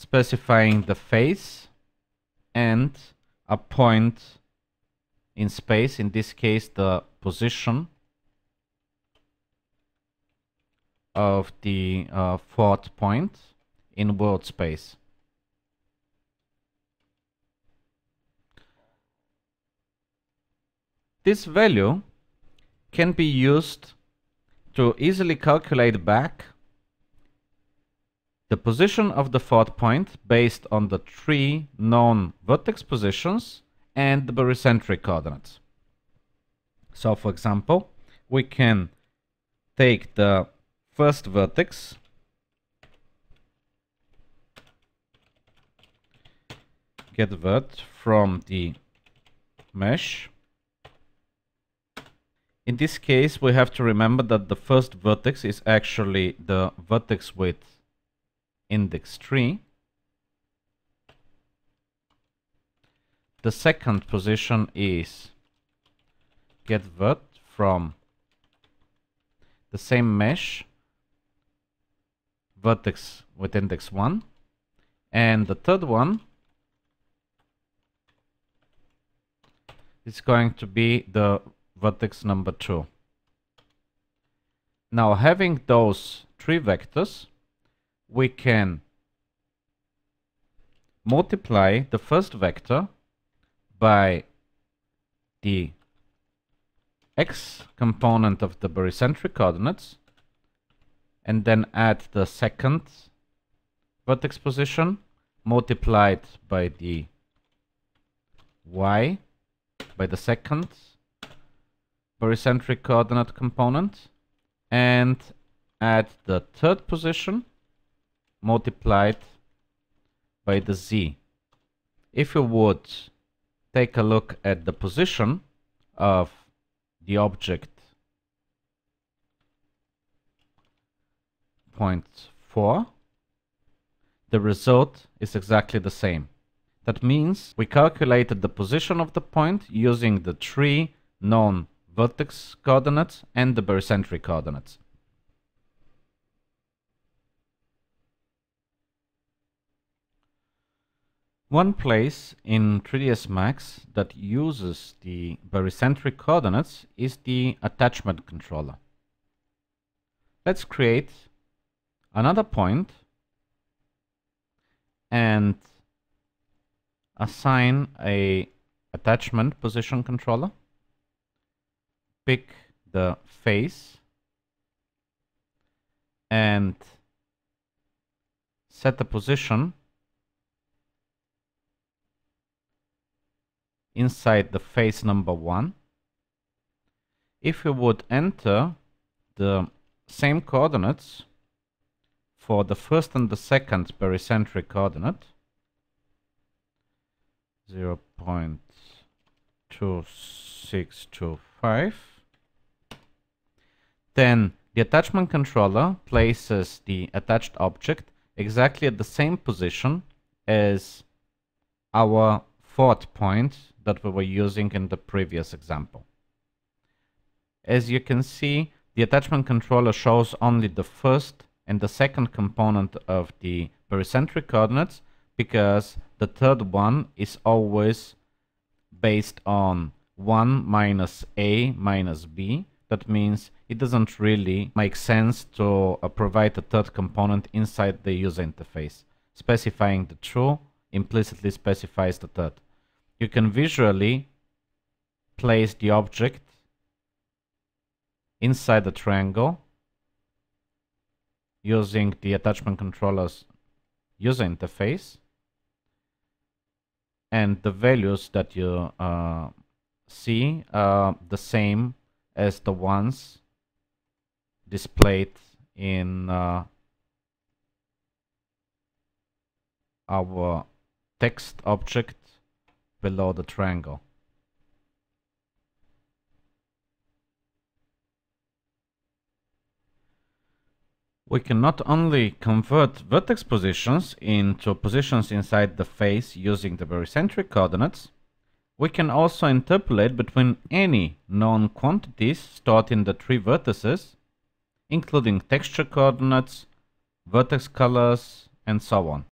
specifying the face and a point in space, in this case the position of the fourth point in word space. This value can be used to easily calculate back the position of the fourth point based on the 3 known vertex positions and the barycentric coordinates. So for example, we can take the first vertex, get vert from the mesh. In this case, we have to remember that the first vertex is actually the vertex with index 3. The second position is get vert from the same mesh, vertex with index 1. And the third one is going to be the vertex number 2. Now, having those 3 vectors, we can multiply the first vector by the x component of the barycentric coordinates and then add the second vertex position multiplied by the y by the second barycentric coordinate component and add the third position multiplied by the z. If you would take a look at the position of the object point 4, the result is exactly the same. That means we calculated the position of the point using the 3 known vertex coordinates and the barycentric coordinates. One place in 3ds Max that uses the barycentric coordinates is the attachment controller. Let's create another point and assign a attachment position controller. Pick the face and set the position inside the face number 1. If you would enter the same coordinates for the first and the second barycentric coordinate, 0.2625, then the attachment controller places the attached object exactly at the same position as our fourth point that we were using in the previous example. As you can see, the attachment controller shows only the first and the second component of the barycentric coordinates because the third one is always based on 1 minus a minus b. That means it doesn't really make sense to provide a third component inside the user interface. Specifying the true implicitly specifies the third. You can visually place the object inside the triangle using the attachment controller's user interface, and the values that you see are the same as the ones displayed in our text object below the triangle. We can not only convert vertex positions into positions inside the face using the barycentric coordinates, we can also interpolate between any known quantities stored in the 3 vertices, including texture coordinates, vertex colors, and so on.